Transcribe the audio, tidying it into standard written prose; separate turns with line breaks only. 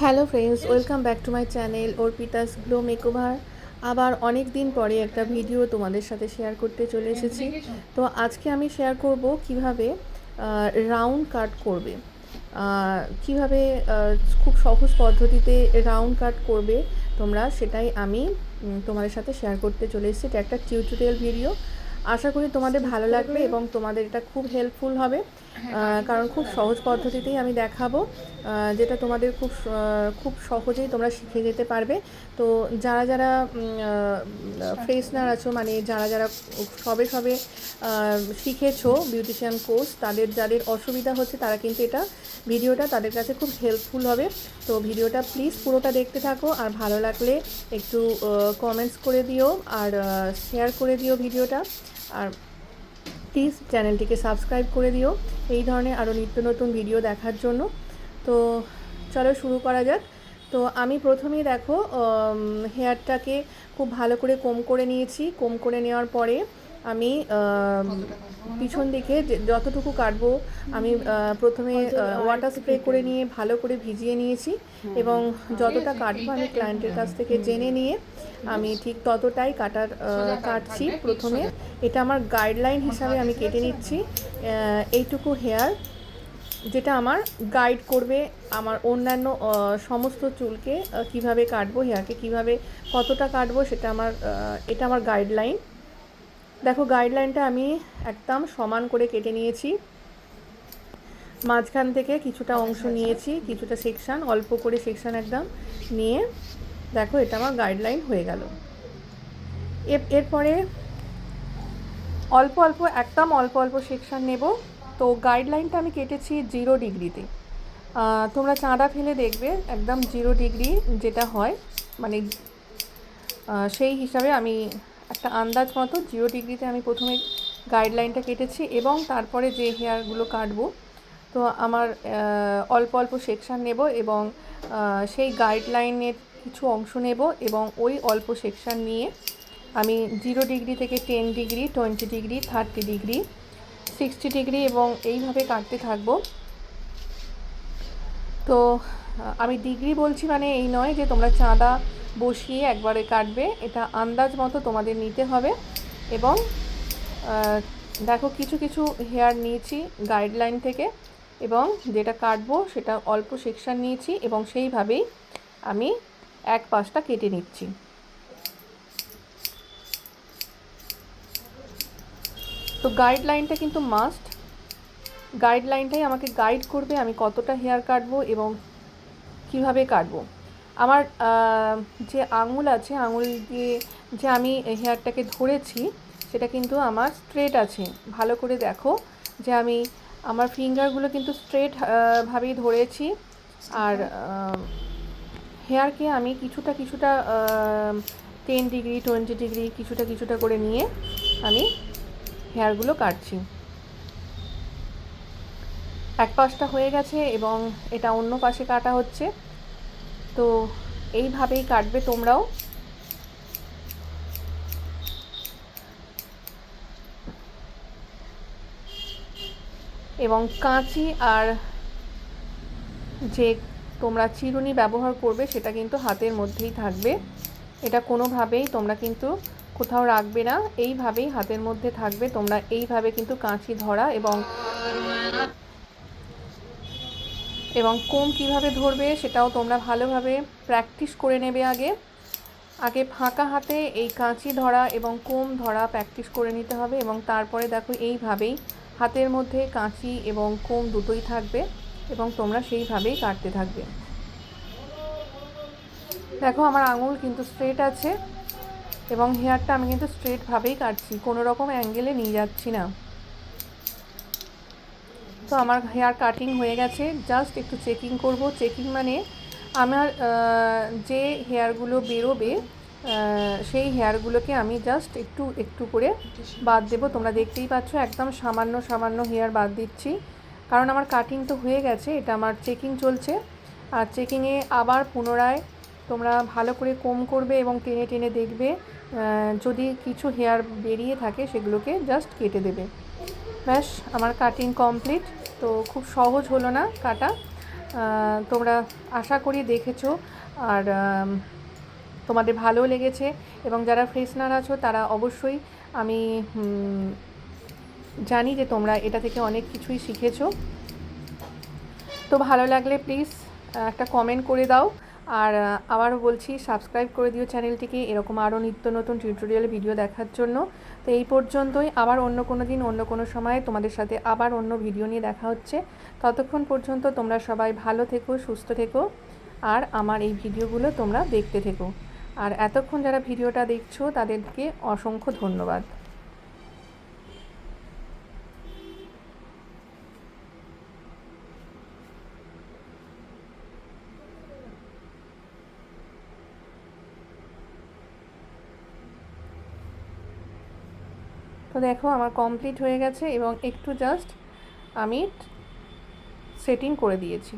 Hello friends, welcome back to my channel Arpita's glow makeover. আবার অনেক দিন পরে একটা ভিডিও তোমাদের সাথে শেয়ার করতে চলে এসেছি। তো আজকে আমি শেয়ার করব কিভাবে রাউন্ড কাট করবে, কিভাবে খুব সহজ পদ্ধতিতে রাউন্ড কাট করবে তোমরা, সেটাই আমি তোমাদের সাথে শেয়ার করতে চলে এসেছি। এটা একটা টিউটোরিয়াল ভিডিও। আশা করি তোমাদের ভালো লাগবে এবং তোমাদের এটা খুব হেল্পফুল হবে, কারণ খুব সহজ পদ্ধতিতেই আমি দেখাবো, যেটা তোমাদের খুব সহজেই তোমরা শিখে যেতে পারবে। তো যারা যারা ফ্রেশনার আছো, মানে যারা যারা সবে সবে শিখেছো বিউটিশিয়ান কোর্স, যাদের অসুবিধা হচ্ছে তারা কিন্তু ভিডিওটা তাদের কাছে খুব হেল্পফুল হবে। তো ভিডিওটা প্লিজ পুরোটা দেখতে থাকো, আর ভালো লাগলে একটু কমেন্টস করে দিও আর শেয়ার করে দিও ভিডিওটা। আর প্লিজ চ্যানেলটিকে সাবস্ক্রাইব করে দিও এই ধরনের আরও নিত্য নতুন ভিডিও দেখার জন্য। তো চলো শুরু করা যাক। তো আমি প্রথমেই দেখো হেয়ারটাকে খুব ভালো করে কোম করে নিয়েছি। কোম করে নেওয়ার পরে আমি পিছন দিকে যতটুকু কাটবো আমি প্রথমে ওয়াটার স্প্রে করে নিয়ে ভালো করে ভিজিয়ে নিয়েছি, এবং যতটা কাটবো আমি ক্লায়েন্টের কাছ থেকে জেনে নিয়ে আমি ঠিক ততটাই কাটছি প্রথমে। এটা আমার গাইডলাইন হিসাবে আমি কেটে নিচ্ছি এইটুকু হেয়ার, যেটা আমার গাইড করবে আমার অন্যান্য সমস্ত চুলকে কিভাবে কাটবো, হেয়ারকে কিভাবে কতটা কাটবো, এটা আমার গাইডলাইন। দেখো গাইডলাইনটা আমি একদম সমান করে কেটে নিয়েছি। মাঝখান থেকে কিছুটা অংশ নিয়েছি, কিছুটা সেকশান, অল্প করে সেকশান একদম নিয়ে দেখো এটা আমার গাইডলাইন হয়ে গেল। এরপরে একদম অল্প অল্প সেকশান নেব। তো গাইডলাইনটা আমি কেটেছি 0 ডিগ্রিতে। তোমরা চাঁদা ফেলে দেখবে একদম 0 ডিগ্রি যেটা হয়, মানে সেই হিসাবে আমি একটা আন্দাজ মতো 0 ডিগ্রিতে আমি প্রথমে গাইডলাইনটা কেটেছি, এবং তারপরে যে হেয়ারগুলো কাটবো তো আমার অল্প অল্প সেকশান নেব, এবং সেই গাইডলাইনের কিছু অংশ নেব, এবং ওই অল্প সেকশান নিয়ে আমি 0 ডিগ্রি থেকে 10 ডিগ্রি, 20 ডিগ্রি, 30 ডিগ্রি, 60 ডিগ্রি এবং এইভাবে কাটতে থাকবো। তো আমি ডিগ্রি বলছি মানে এই নয় যে তোমরা চাঁদা বসিয়ে একবারে কাটবে, এটা আন্দাজ মতো তোমাদের নিতে হবে। এবং দেখো কিছু কিছু হেয়ার নিয়েছি গাইডলাইন থেকে, এবং যেটা কাটবো সেটা অল্প সেকশান নিয়েছি, এবং সেইভাবেই আমি এক পাশটা কেটে নিচ্ছি। তো গাইডলাইনটা কিন্তু মাস্ট, গাইডলাইনটাই আমাকে গাইড করবে আমি কতটা হেয়ার কাটবো এবং কিভাবে কাটবো। আমার যে আঙুল আছে, আঙুল দিয়ে যে আমি হেয়ারটাকে ধরেছি সেটা কিন্তু আমার স্ট্রেট আছে। ভালো করে দেখো যে আমি আমার ফিঙ্গারগুলো কিন্তু স্ট্রেট ভাবেই ধরেছি, আর হেয়ারকে আমি কিছুটা 10 ডিগ্রি, 20 ডিগ্রি কিছুটা করে নিয়ে আমি হেয়ারগুলো কাটছি। এক পাশটা হয়ে গেছে এবং এটা অন্য পাশে কাটা হচ্ছে। তো এইভাবেই কাটবে তোমরাও। এবং কাঁচি আর যে তোমরা চিরুনি ব্যবহার করবে সেটা কিন্তু হাতের মধ্যেই থাকবে, এটা কোনোভাবেই তোমরা কিন্তু কোথাও রাখবে না, এইভাবেই হাতের মধ্যে থাকবে। তোমরা এইভাবে কিন্তু কাঁচি ধরা এবং কোম কিভাবে ধরবে সেটাও তোমরা ভালোভাবে প্র্যাকটিস করে নেবে। আগে ফাঁকা হাতে এই কাঁচি ধরা এবং কোম ধরা প্র্যাকটিস করে নিতে হবে, এবং তারপরে দেখো এইভাবেই হাতের মধ্যে কাঁচি এবং কোম দুটোই থাকবে, এবং তোমরা সেইভাবেই কাটতে থাকবে। দেখো আমার আঙুল কিন্তু স্ট্রেট আছে, এবং হেয়ারটা আমি কিন্তু স্ট্রেটভাবেই কাটছি, কোনো রকম অ্যাঙ্গেলে নিয়ে যাচ্ছি না। তো আমার হেয়ার কাটিং হয়ে গেছে, জাস্ট একটু চেকিং করব। চেকিং মানে আমার যে হেয়ারগুলো বেরোবে সেই হেয়ারগুলোকে আমি জাস্ট একটু করে বাদ দেবো। তোমরা দেখতেই পাচ্ছ একদম সামান্য হেয়ার বাদ দিচ্ছি, কারণ আমার কাটিং তো হয়ে গেছে, এটা আমার চেকিং চলছে। আর চেকিংয়ে আবার পুনরায় তোমরা ভালো করে কোম করবে এবং টেনে টেনে দেখবে, যদি কিছু হেয়ার বেরিয়ে থাকে সেগুলোকে জাস্ট কেটে দেবে। ব্যাস আমার কাটিং কমপ্লিট। তো খুব সহজ হলো না কাটা, তোমরা আশা করি দেখেছো আর তোমাদের ভালো লেগেছে, এবং যারা ফ্রেশনার আছো তারা অবশ্যই, আমি জানি যে তোমরা এটা থেকে অনেক কিছুই শিখেছো। তো ভালো লাগলে প্লিজ একটা কমেন্ট করে দাও, আর আবারও বলছি সাবস্ক্রাইব করে দিও চ্যানেলটিকে এরকম আরও নিত্য নতুন টিউটোরিয়াল ভিডিও দেখার জন্য। তো এই পর্যন্তই, আবার অন্য কোনো দিন অন্য কোনো সময় তোমাদের সাথে আবার অন্য ভিডিও নিয়ে দেখা হচ্ছে। ততক্ষণ পর্যন্ত তোমরা সবাই ভালো থেকো, সুস্থ থেকো, আর আমার এই ভিডিওগুলো তোমরা দেখতে থেকো। আর এতক্ষণ যারা ভিডিওটা দেখছো তাদেরকে অসংখ্য ধন্যবাদ। তো দেখো আমার কমপ্লিট হয়ে গেছে এবং একটু জাস্ট আমি সেটিং করে দিয়েছি।